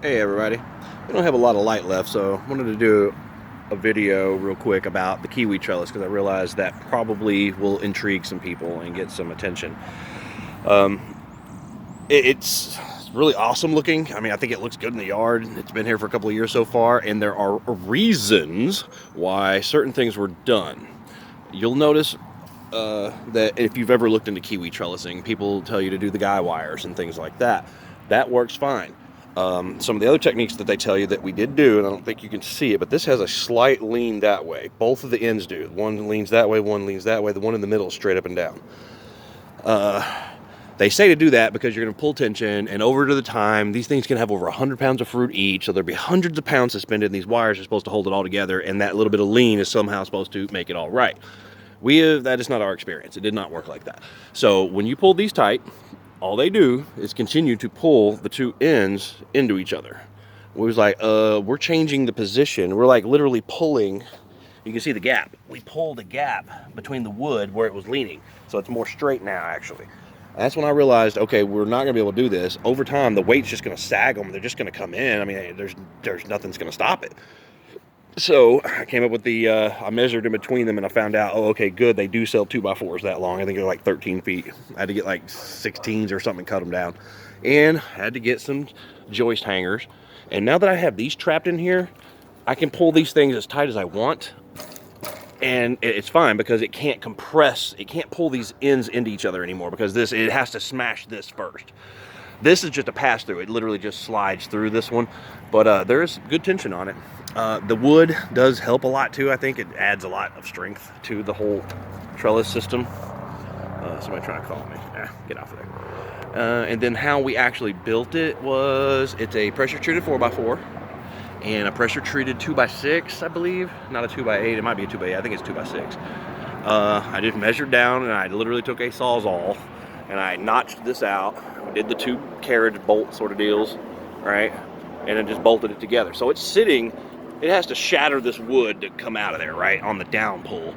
Hey everybody, we don't have a lot of light left, so I wanted to do a video real quick about the kiwi trellis because I realized that probably will intrigue some people and get some attention. Um, it's really awesome looking. I mean, I think it looks good in the yard. It's been here for a couple of years so far, and there are reasons why certain things were done. You'll notice that if you've ever looked into kiwi trellising, people tell you to do the guy wires and things like that. That works fine. Some of the other techniques that they tell you that we did do, and I don't think you can see it, but this has a slight lean that way. Both of the ends do. One leans that way, one leans that way. The one in the middle is straight up and down. They say to do that because you're going to pull tension, and over to the time, these things can have over 100 pounds of fruit each, so there'll be hundreds of pounds suspended, and these wires are supposed to hold it all together, and that little bit of lean is somehow supposed to make it all right. That is not our experience. It did not work like that. So when you pull these tight, all they do is continue to pull the two ends into each other. We was like, we're changing the position. We're like literally pulling. You can see the gap. We pulled the gap between the wood where it was leaning. So it's more straight now, actually. That's when I realized, okay, we're not gonna be able to do this. Over time, the weight's just gonna sag them. They're just gonna come in. I mean, there's nothing's gonna stop it. So I came up with I measured in between them and I found out, oh, okay, good. They do sell 2x4s that long. I think they're like 13 feet. I had to get like 16s or something, cut them down. And had to get some joist hangers. And now that I have these trapped in here, I can pull these things as tight as I want. And it's fine because it can't compress. It can't pull these ends into each other anymore because it has to smash this first. This is just a pass through. It literally just slides through this one, but there's good tension on it. The wood does help a lot too. I think it adds a lot of strength to the whole trellis system. Somebody trying to call me. Get off of there. And then how we actually built it was, it's a pressure treated 4x4 and a pressure treated 2x6, I believe. Not a 2x8. It might be a 2x8. I think it's 2x6. I just measured down and I literally took a Sawzall and I notched this out. Did the two carriage bolt sort of deals, right? And then just bolted it together. So it's sitting, it has to shatter this wood to come out of there, right? On the down pull.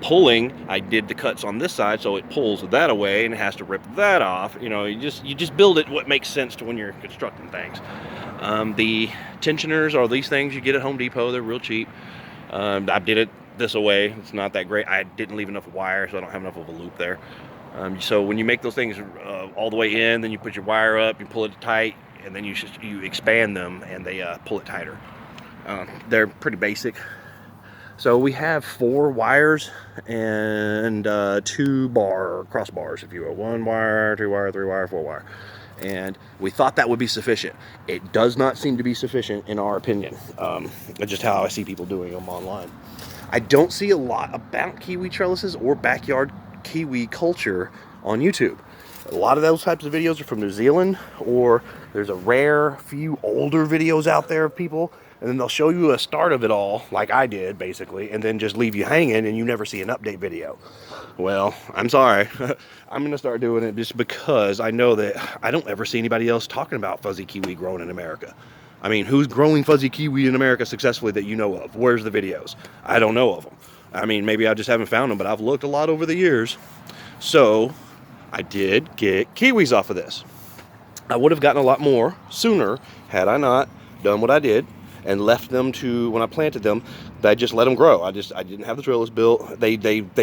Pulling, I did the cuts on this side, so it pulls that away and it has to rip that off. You know, you just build it what makes sense to when you're constructing things. The tensioners are these things you get at Home Depot. They're real cheap. I did it this way. It's not that great. I didn't leave enough wire, so I don't have enough of a loop there. So when you make those things all the way in, then you put your wire up, you pull it tight, and then you expand them, and they pull it tighter. They're pretty basic. So we have 4 wires and 2 crossbars, if you will. 1 wire, 2 wire, 3 wire, 4 wire. And we thought that would be sufficient. It does not seem to be sufficient in our opinion. It's just how I see people doing them online. I don't see a lot about kiwi trellises or backyard kiwi culture on YouTube. A lot of those types of videos are from New Zealand, or there's a rare few older videos out there of people, and then they'll show you a start of it all, like I did, basically, and then just leave you hanging, and you never see an update video. Well, I'm sorry. I'm going to start doing it just because I know that I don't ever see anybody else talking about fuzzy kiwi growing in America. I mean, who's growing fuzzy kiwi in America successfully that you know of? Where's the videos? I don't know of them. I mean, maybe I just haven't found them, but I've looked a lot over the years. So I did get kiwis off of this. I would have gotten a lot more sooner had I not done what I did and left them to, when I planted them, I just let them grow. I didn't have the trellis built. They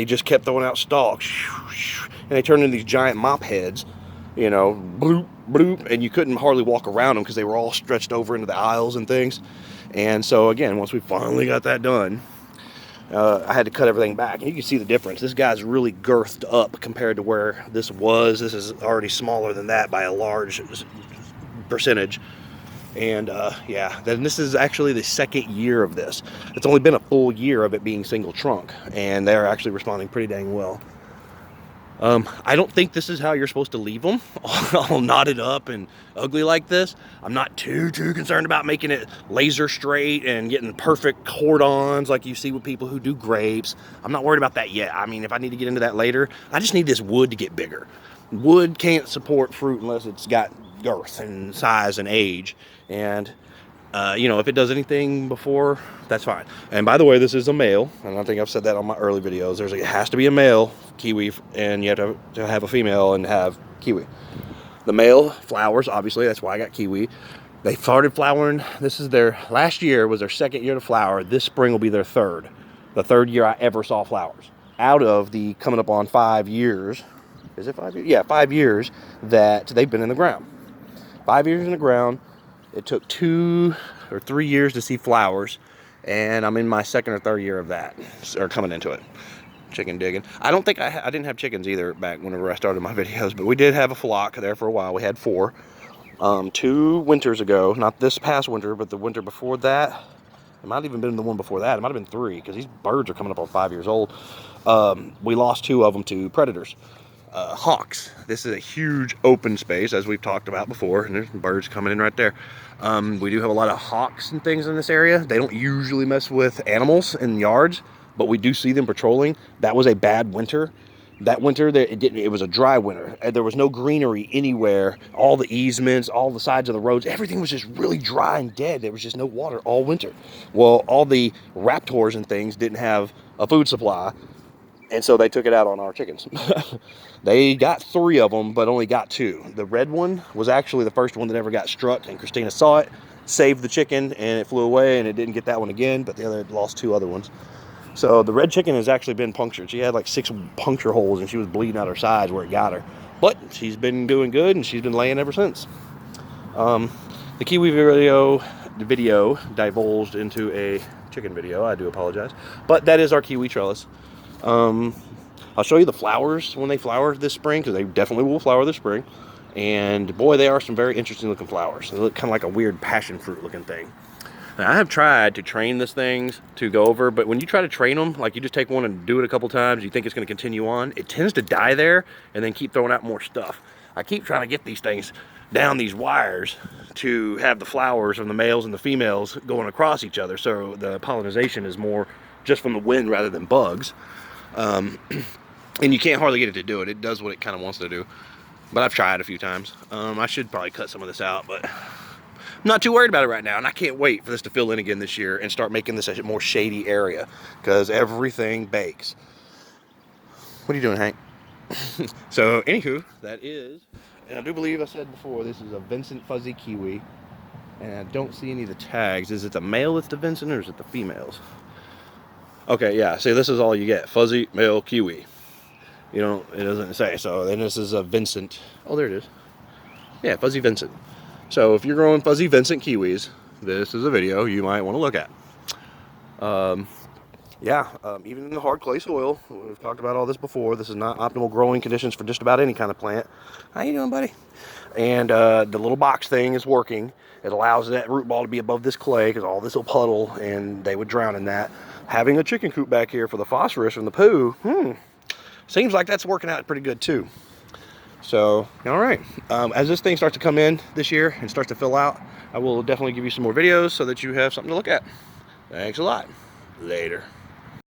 just kept throwing out stalks, and they turned into these giant mop heads, you know, bloop, bloop, and you couldn't hardly walk around them because they were all stretched over into the aisles and things. And so again, once we finally got that done, I had to cut everything back, and you can see the difference. This guy's really girthed up compared to where this was. This is already smaller than that by a large percentage. And yeah, then this is actually the 2nd year of this. It's only been a full year of it being single trunk, and they're actually responding pretty dang well. I don't think this is how you're supposed to leave them, all knotted up and ugly like this. I'm not too concerned about making it laser straight and getting perfect cordons like you see with people who do grapes. I'm not worried about that yet. I mean, if I need to get into that later, I just need this wood to get bigger. Wood can't support fruit unless it's got girth and size and age. And you know, if it does anything before, that's fine. And by the way, this is a male, and I think I've said that on my early videos. It has to be a male kiwi, and you have to have a female and have kiwi. The male flowers, obviously, that's why I got kiwi. They started flowering. This is their last year was their second year to flower. This spring will be their third. The third year I ever saw flowers. Out of the coming up on 5 years. Is it 5 years? Yeah, 5 years that they've been in the ground. 5 years in the ground. It took 2 or 3 years to see flowers. And I'm in my second or third year of that, or coming into it. Chicken digging. I don't think I didn't have chickens either back whenever I started my videos, but we did have a flock there for a while. We had 4. 2 winters ago, not this past winter, but the winter before that. It might have even been the one before that. It might have been 3, because these birds are coming up on 5 years old. We lost 2 of them to predators. Hawks. This is a huge open space, as we've talked about before, and there's birds coming in right there. We do have a lot of hawks and things in this area. They don't usually mess with animals in yards, but we do see them patrolling. That was a bad winter. That winter, it was a dry winter. There was no greenery anywhere. All the easements, all the sides of the roads, everything was just really dry and dead. There was just no water all winter. Well, all the raptors and things didn't have a food supply, and so they took it out on our chickens. They got 3 of them, but only got 2. The red one was actually the first one that ever got struck, and Christina saw it, saved the chicken, and it flew away, and it didn't get that one again, but the other had lost 2 other ones. So the red chicken has actually been punctured. She had like 6 puncture holes, and she was bleeding out her sides where it got her. But she's been doing good, and she's been laying ever since. The Kiwi video divulged into a chicken video. I do apologize. But that is our Kiwi trellis. I'll show you the flowers when they flower this spring, because they definitely will flower this spring. And boy, they are some very interesting looking flowers. They look kind of like a weird passion fruit looking thing. Now, I have tried to train these things to go over, but when you try to train them, like you just take one and do it a couple times, you think it's going to continue on, it tends to die there and then keep throwing out more stuff. I keep trying to get these things down these wires to have the flowers from the males and the females going across each other, so the pollination is more just from the wind rather than bugs. And you can't hardly get it to do it. It does what it kind of wants to do. But I've tried a few times. I should probably cut some of this out, but I'm not too worried about it right now, and I can't wait for this to fill in again this year and start making this a more shady area, because everything bakes. What are you doing, Hank? So, anywho, that is, and I do believe I said before, this is a Vincent Fuzzy Kiwi, and I don't see any of the tags. Is it the male that's the Vincent, or is it the females? Okay, yeah, see, this is all you get. Fuzzy male Kiwi. You know, it doesn't say. So then this is a Vincent. Oh, there it is. Yeah, Fuzzy Vincent. So if you're growing Fuzzy Vincent Kiwis, this is a video you might want to look at. Even in the hard clay soil, we've talked about all this before. This is not optimal growing conditions for just about any kind of plant. How you doing, buddy? And the little box thing is working. It allows that root ball to be above this clay, because all this will puddle and they would drown in that. Having a chicken coop back here for the phosphorus from the poo, seems like that's working out pretty good too. So, all right. As this thing starts to come in this year and starts to fill out, I will definitely give you some more videos so that you have something to look at. Thanks a lot. Later.